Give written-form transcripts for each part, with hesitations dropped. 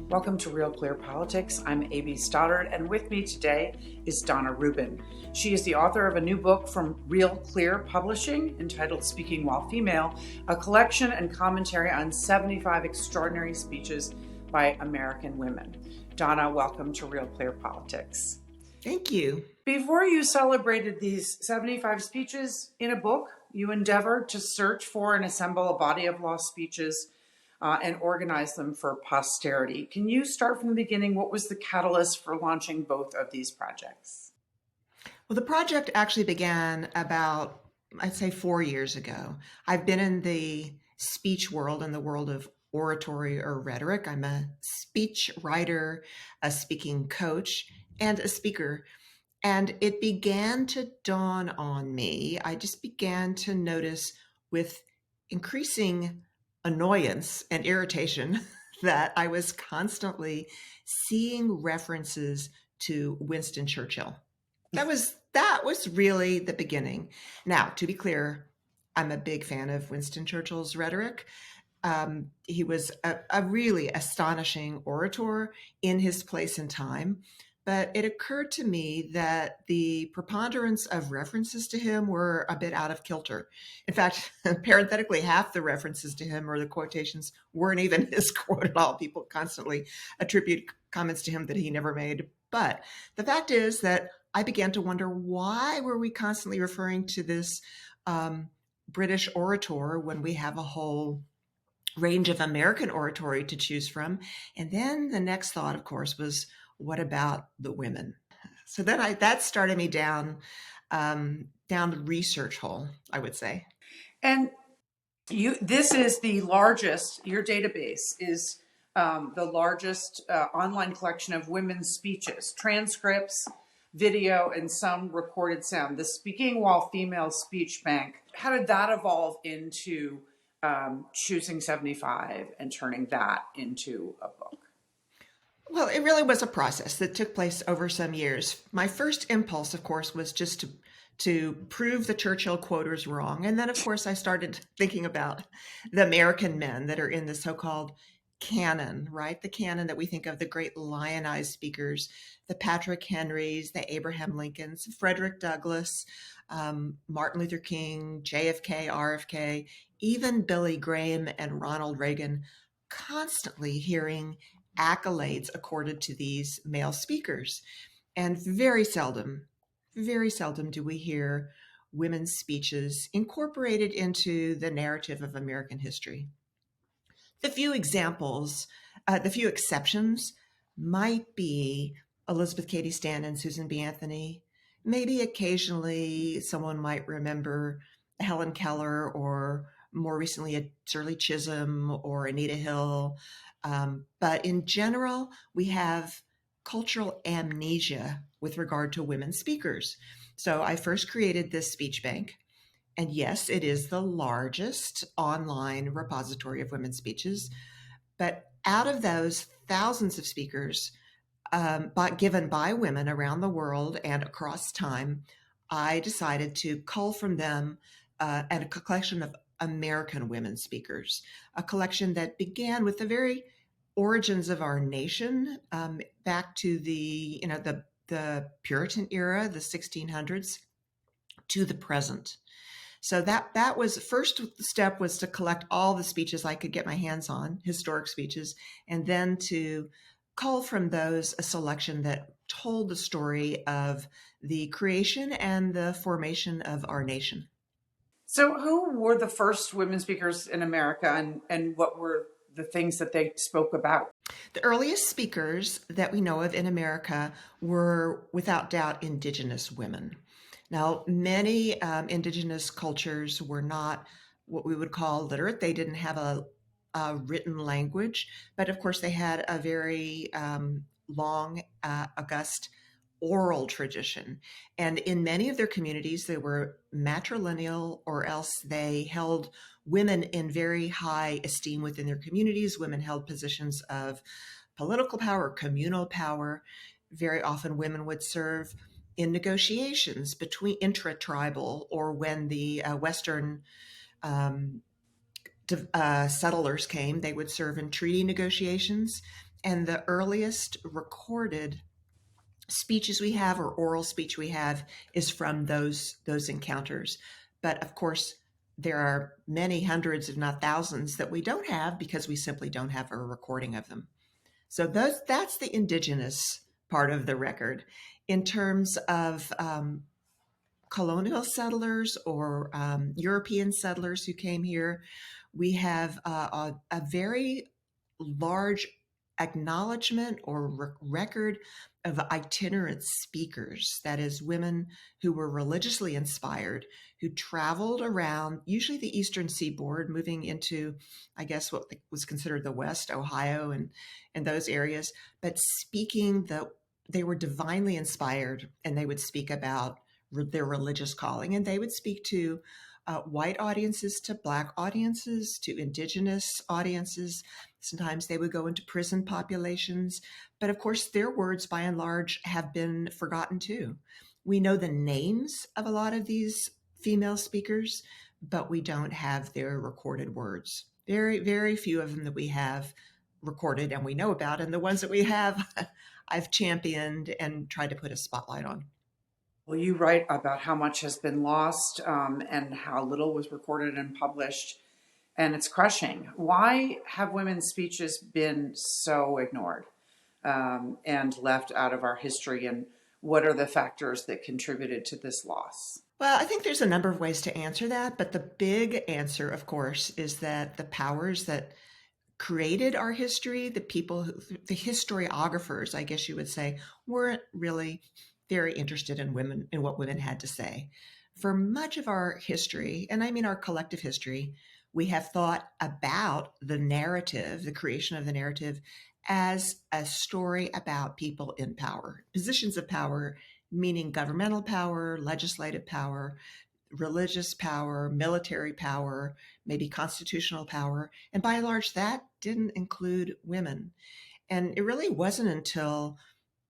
Welcome to Real Clear Politics. I'm A.B. Stoddard, and with me today is Dana Rubin. She is the author of a new book from RealClear Publishing entitled Speaking While Female, a collection and commentary on 75 extraordinary speeches by American women. Dana, welcome to Real Clear Politics. Thank you. Before you celebrated these 75 speeches in a book, you endeavored to search for and assemble a body of law speeches and organize them for posterity. Can you start from the beginning? What was the catalyst for launching both of these projects? Well, the project actually began about, I'd say, 4 years ago. I've been in the speech world, in the world of oratory or rhetoric. I'm a speech writer, a speaking coach, and a speaker. And it began to dawn on me. I just began to notice with increasing annoyance and irritation that I was constantly seeing references to Winston Churchill. That was really the beginning. Now, to be clear, I'm a big fan of Winston Churchill's rhetoric. He was a really astonishing orator in his place and time. But it occurred to me that the preponderance of references to him were a bit out of kilter. In fact, parenthetically, half the references to him or the quotations weren't even his quote at all. People constantly attribute comments to him that he never made. But the fact is that I began to wonder, why were we constantly referring to this British orator when we have a whole range of American oratory to choose from? And then the next thought, of course, was, what about the women? So then that started me down the research hole, I would say. And this is the largest, your database is the largest online collection of women's speeches, transcripts, video, and some recorded sound. The Speaking While Female Speech Bank, how did that evolve into choosing 75 and turning that into a book? Well, it really was a process that took place over some years. My first impulse, of course, was just to prove the Churchill quoters wrong. And then, of course, I started thinking about the American men that are in the so-called canon, right? The canon that we think of, the great lionized speakers, the Patrick Henrys, the Abraham Lincolns, Frederick Douglass, Martin Luther King, JFK, RFK, even Billy Graham and Ronald Reagan, constantly hearing accolades accorded to these male speakers. And very seldom do we hear women's speeches incorporated into the narrative of American history. The few exceptions might be Elizabeth Cady Stanton and Susan B. Anthony. Maybe occasionally someone might remember Helen Keller, or more recently a Shirley Chisholm or Anita Hill. But in general, we have cultural amnesia with regard to women speakers. So I first created this speech bank. And yes, it is the largest online repository of women's speeches. But out of those thousands of speakers given by women around the world and across time, I decided to cull from them a collection of American women speakers, a collection that began with the very origins of our nation, back to the Puritan era, the 1600s, to the present. So that was the first step, was to collect all the speeches I could get my hands on, historic speeches, and then to cull from those a selection that told the story of the creation and the formation of our nation. So who were the first women speakers in America, and what were the things that they spoke about? The earliest speakers that we know of in America were, without doubt, indigenous women. Now, many indigenous cultures were not what we would call literate. They didn't have a written language, but of course they had a very long, august oral tradition. And in many of their communities, they were matrilineal, or else they held women in very high esteem within their communities. Women held positions of political power, communal power. Very often women would serve in negotiations between intra-tribal, or when the Western settlers came, they would serve in treaty negotiations. And the earliest recorded speeches we have, or oral speech we have, is from those encounters. But of course, there are many hundreds, if not thousands, that we don't have because we simply don't have a recording of them. So that's the indigenous part of the record. In terms of colonial settlers or European settlers who came here, we have a very large acknowledgement or record of itinerant speakers. That is, women who were religiously inspired, who traveled around, usually the eastern seaboard, moving into, I guess, what was considered the West, Ohio, and those areas, but they were divinely inspired, and they would speak about their religious calling, and they would speak to white audiences, to Black audiences, to indigenous audiences. Sometimes they would go into prison populations. But of course, their words, by and large, have been forgotten too. We know the names of a lot of these female speakers, but we don't have their recorded words. Very, very few of them that we have recorded and we know about. And the ones that we have, I've championed and tried to put a spotlight on. Well, you write about how much has been lost and how little was recorded and published, and it's crushing. Why have women's speeches been so ignored and left out of our history, and what are the factors that contributed to this loss? Well, I think there's a number of ways to answer that, but the big answer, of course, is that the powers that created our history, the people, the historiographers, I guess you would say, weren't really very interested in women, in what women had to say. For much of our history, and I mean our collective history, we have thought about the narrative, the creation of the narrative, as a story about people in power, positions of power, meaning governmental power, legislative power, religious power, military power, maybe constitutional power. And by and large, that didn't include women. And it really wasn't until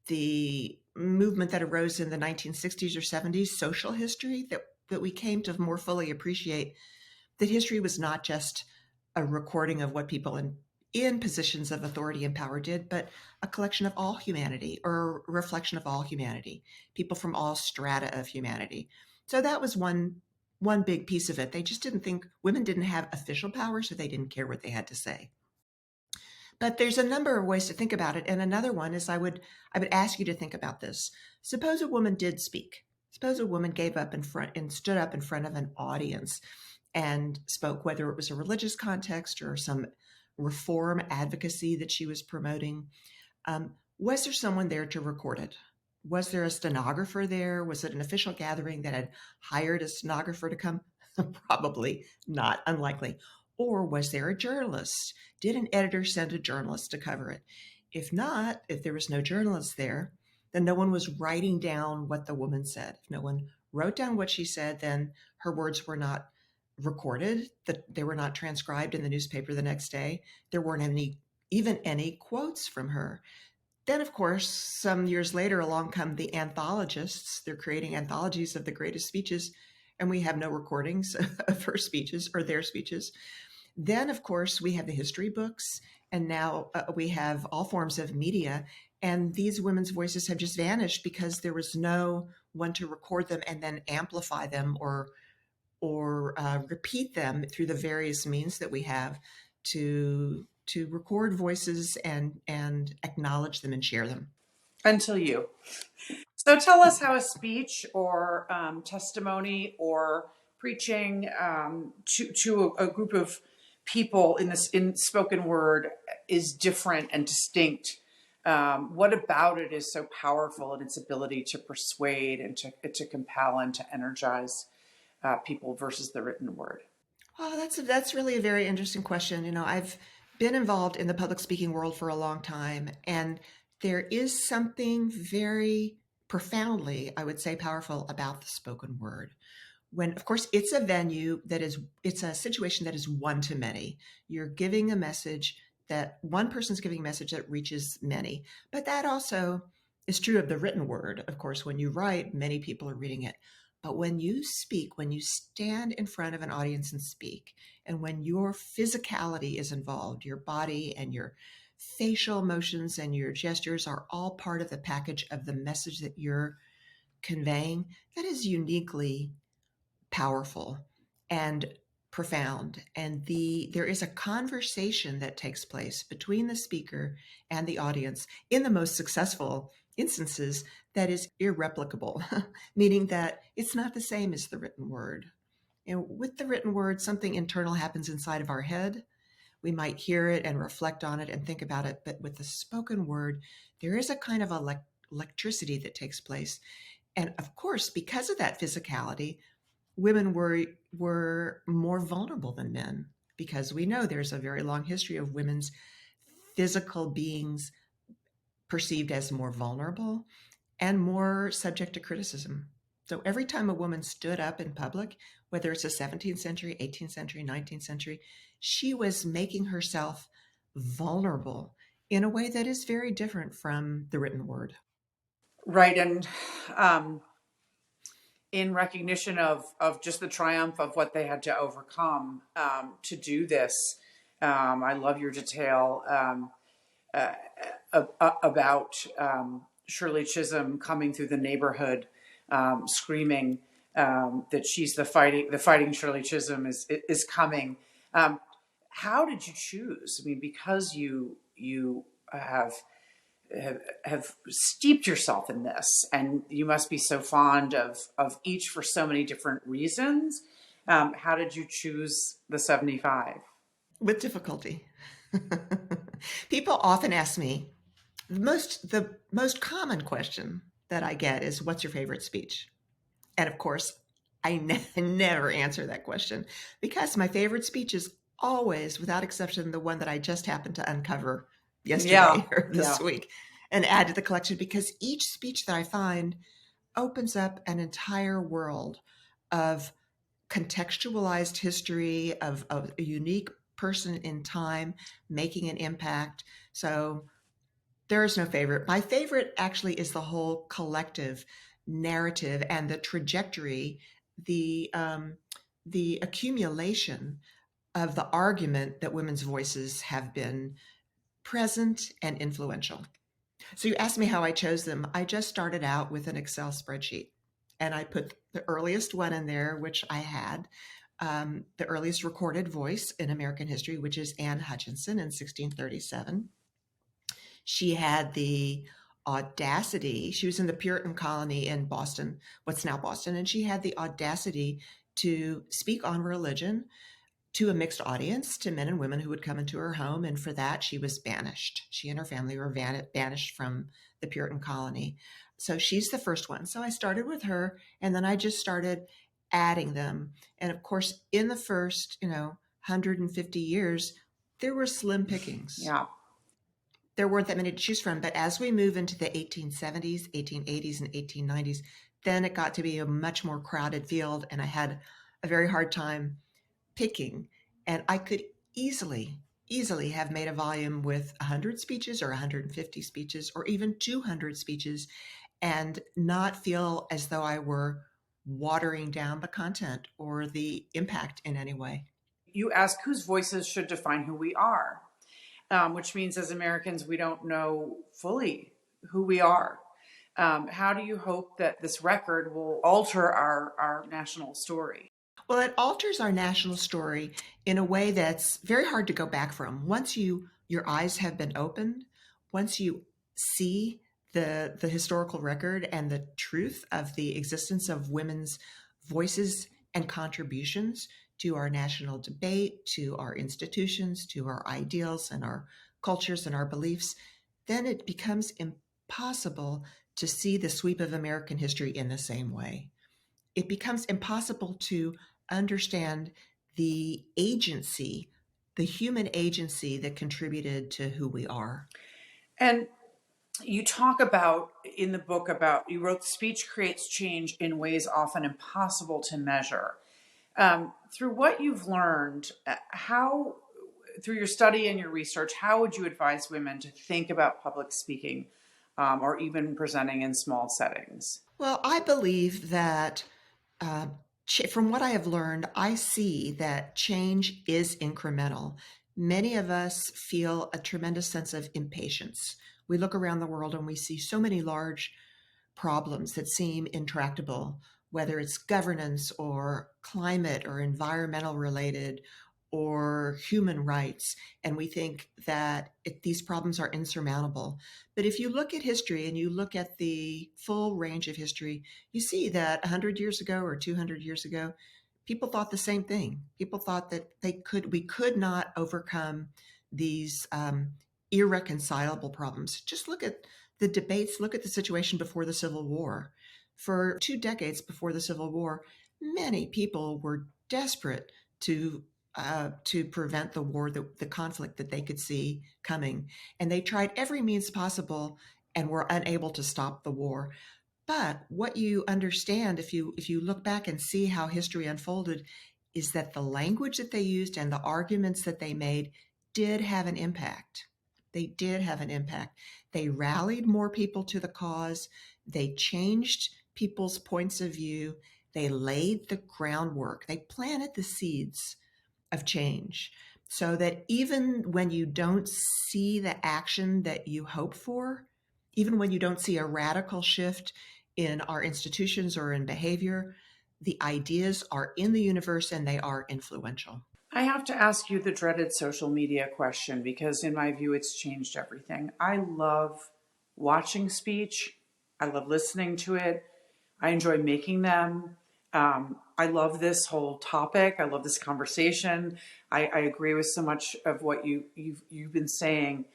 the movement that arose in the 1960s or 70s, social history, that we came to more fully appreciate that history was not just a recording of what people in positions of authority and power did, but a collection of all humanity, or a reflection of all humanity, people from all strata of humanity. So that was one big piece of it. They just didn't think women didn't have official power, so they didn't care what they had to say. But there's a number of ways to think about it. And another one is I would ask you to think about this. Suppose a woman did speak. Suppose a woman gave up in front and stood up in front of an audience and spoke, whether it was a religious context or some reform advocacy that she was promoting. Was there someone there to record it? Was there a stenographer there? Was it an official gathering that had hired a stenographer to come? Probably not, unlikely. Or was there a journalist? Did an editor send a journalist to cover it? If not, if there was no journalist there, then no one was writing down what the woman said. If no one wrote down what she said, then her words were not recorded, that they were not transcribed in the newspaper the next day. There weren't even any quotes from her. Then, of course, some years later along come the anthologists. They're creating anthologies of the greatest speeches, and we have no recordings of her speeches or their speeches. Then, of course, we have the history books, and now we have all forms of media, and these women's voices have just vanished because there was no one to record them and then amplify them or repeat them through the various means that we have to record voices and acknowledge them and share them. Until you. So tell us how a speech or testimony or preaching to a group of people in spoken word is different and distinct. What about it is so powerful in its ability to persuade and to compel and to energize people versus the written word? Well, that's really a very interesting question. You know, I've been involved in the public speaking world for a long time, and there is something very profoundly, I would say, powerful about the spoken word. When, of course, it's a situation that is one to many. You're giving a message that one person's giving a message that reaches many. But that also is true of the written word. Of course, when you write, many people are reading it. But when you speak, when you stand in front of an audience and speak, and when your physicality is involved, your body and your facial motions and your gestures are all part of the package of the message that you're conveying, that is uniquely powerful and profound. And there is a conversation that takes place between the speaker and the audience in the most successful instances that is irreplicable, meaning that it's not the same as the written word. And with the written word, something internal happens inside of our head. We might hear it and reflect on it and think about it. But with the spoken word, there is a kind of electricity that takes place. And of course, because of that physicality, women were more vulnerable than men, because we know there's a very long history of women's physical beings perceived as more vulnerable and more subject to criticism. So every time a woman stood up in public, whether it's the 17th century, 18th century, 19th century, she was making herself vulnerable in a way that is very different from the written word. Right. And um, in recognition of just the triumph of what they had to overcome to do this, I love your detail uh, about Shirley Chisholm coming through the neighborhood, screaming that she's the fighting Shirley Chisholm is coming. How did you choose? I mean, because you have steeped yourself in this, and you must be so fond of each for so many different reasons. How did you choose the 75? With difficulty. People often ask me, the most common question that I get is, what's your favorite speech? And of course, I never answer that question, because my favorite speech is always, without exception, the one that I just happened to uncover Yeah, yesterday or yeah. this week and add to the collection, because each speech that I find opens up an entire world of contextualized history of a unique person in time making an impact. So there is no favorite. My favorite actually is the whole collective narrative and the trajectory, the accumulation of the argument that women's voices have been present and influential. So you asked me how I chose them. I just started out with an Excel spreadsheet, and I put the earliest one in there, which I had the earliest recorded voice in American history, which is Anne Hutchinson in 1637. She had the audacity, she was in the Puritan colony in Boston, what's now Boston, and she had the audacity to speak on religion to a mixed audience, to men and women who would come into her home. And for that, she was banished. She and her family were banished from the Puritan colony. So she's the first one. So I started with her, and then I just started adding them. And of course, in the first, 150 years, there were slim pickings. Yeah. There weren't that many to choose from. But as we move into the 1870s, 1880s, and 1890s, then it got to be a much more crowded field, and I had a very hard time picking. And I could easily have made a volume with 100 speeches or 150 speeches or even 200 speeches and not feel as though I were watering down the content or the impact in any way. You ask whose voices should define who we are, which means as Americans, we don't know fully who we are. How do you hope that this record will alter our national story? Well, it alters our national story in a way that's very hard to go back from. Once your eyes have been opened, once you see the historical record and the truth of the existence of women's voices and contributions to our national debate, to our institutions, to our ideals and our cultures and our beliefs, then it becomes impossible to see the sweep of American history in the same way. It becomes impossible to understand the agency, the human agency that contributed to who we are. And you talk about in the book about you wrote speech creates change in ways often impossible to measure. Through what you've learned, how through your study and your research, how would you advise women to think about public speaking or even presenting in small settings? Well, I believe that from what I have learned, I see that change is incremental, many of us feel a tremendous sense of impatience. We look around the world and we see so many large problems that seem intractable, whether it's governance or climate or environmental related or human rights. And we think that these problems are insurmountable. But if you look at history and you look at the full range of history, you see that 100 years ago or 200 years ago, people thought the same thing. People thought that we could not overcome these irreconcilable problems. Just look at the debates, look at the situation before the Civil War. For 2 decades before the Civil War, many people were desperate to prevent the war, the conflict that they could see coming, and they tried every means possible and were unable to stop the war. But what you understand, if you look back and see how history unfolded, is that the language that they used and the arguments that they made did have an impact. They did have an impact. They rallied more people to the cause. They changed people's points of view. They laid the groundwork. They planted the seeds of change so that even when you don't see the action that you hope for, even when you don't see a radical shift in our institutions or in behavior, the ideas are in the universe and they are influential. I have to ask you the dreaded social media question because, in my view, it's changed everything. I love watching speech. I love listening to it. I enjoy making them. I love this whole topic. I love this conversation. I agree with so much of what you've been saying.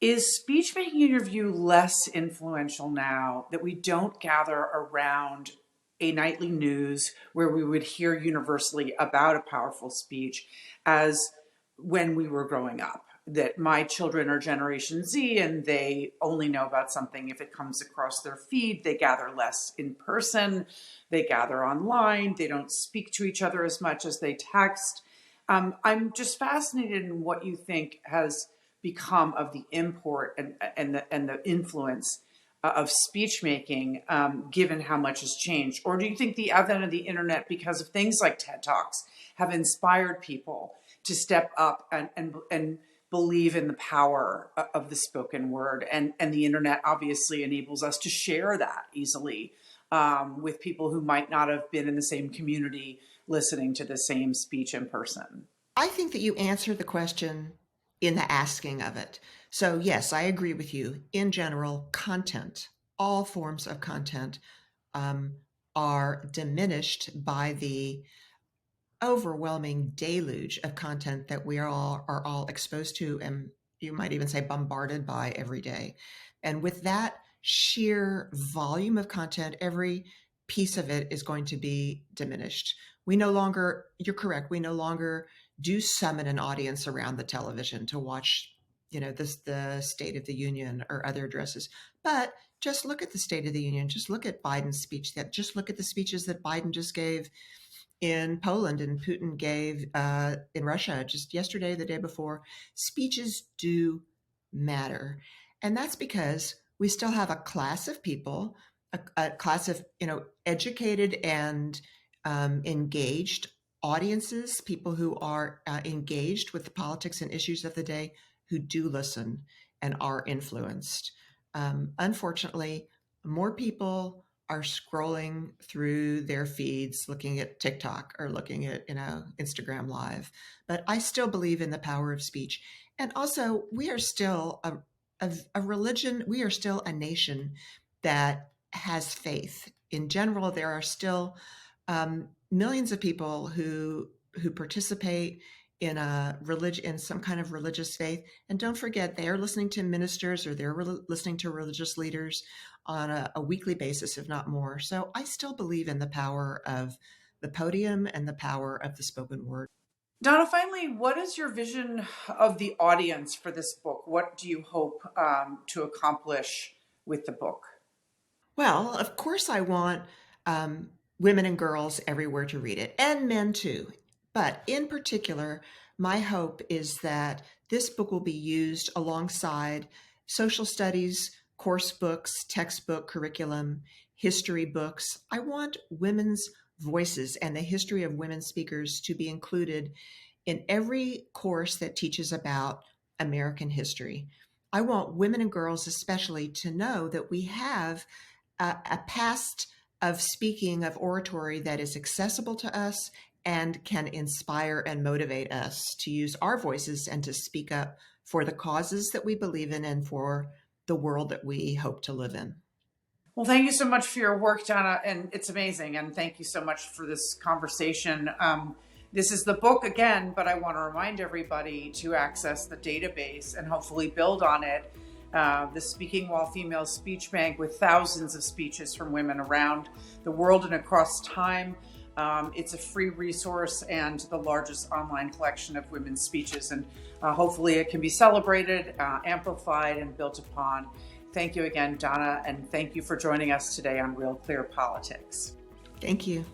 Is speech making, in your view, less influential now that we don't gather around a nightly news where we would hear universally about a powerful speech as when we were growing up? That my children are Generation Z and they only know about something if it comes across their feed. They gather less in person. They gather online. They don't speak to each other as much as they text. I'm just fascinated in what you think has become of the import and the influence of speech making, given how much has changed? Or do you think the advent of the internet, because of things like TED Talks, have inspired people to step up and believe in the power of the spoken word? And the internet obviously enables us to share that easily with people who might not have been in the same community listening to the same speech in person. I think that you answered the question in the asking of it. So yes, I agree with you. In general, content, all forms of content are diminished by the overwhelming deluge of content that we are all exposed to, and you might even say bombarded by every day. And with that sheer volume of content, every piece of it is going to be diminished. We no longer, you're correct, we no longer do summon an audience around the television to watch, the State of the Union or other addresses. But just look at the State of the Union. Just look at Biden's speech. Just look at the speeches that Biden just gave in Poland and Putin gave in Russia just yesterday, the day before. Speeches do matter. And that's because we still have a class of people, a class of, educated and engaged audiences, people who are engaged with the politics and issues of the day, who do listen and are influenced. Unfortunately, more people are scrolling through their feeds, looking at TikTok or looking at, Instagram Live. But I still believe in the power of speech. And also, we are still a religion, we are still a nation that has faith. In general, there are still millions of people who participate in in some kind of religious faith. And don't forget, they are listening to ministers or they're listening to religious leaders on a weekly basis, if not more. So I still believe in the power of the podium and the power of the spoken word. Donna, finally, what is your vision of the audience for this book? What do you hope to accomplish with the book? Well, of course, I want women and girls everywhere to read it, and men too. But in particular, my hope is that this book will be used alongside social studies, course books, textbook curriculum, history books. I want women's voices and the history of women speakers to be included in every course that teaches about American history. I want women and girls especially to know that we have a past of speaking, of oratory, that is accessible to us and can inspire and motivate us to use our voices and to speak up for the causes that we believe in and for the world that we hope to live in. Well, thank you so much for your work, Donna, and it's amazing. And thank you so much for this conversation. This is the book again, but I want to remind everybody to access the database and hopefully build on it. The Speaking While Female Speech Bank, with thousands of speeches from women around the world and across time. It's a free resource and the largest online collection of women's speeches. And hopefully it can be celebrated, amplified, and built upon. Thank you again, Donna, and thank you for joining us today on Real Clear Politics. Thank you.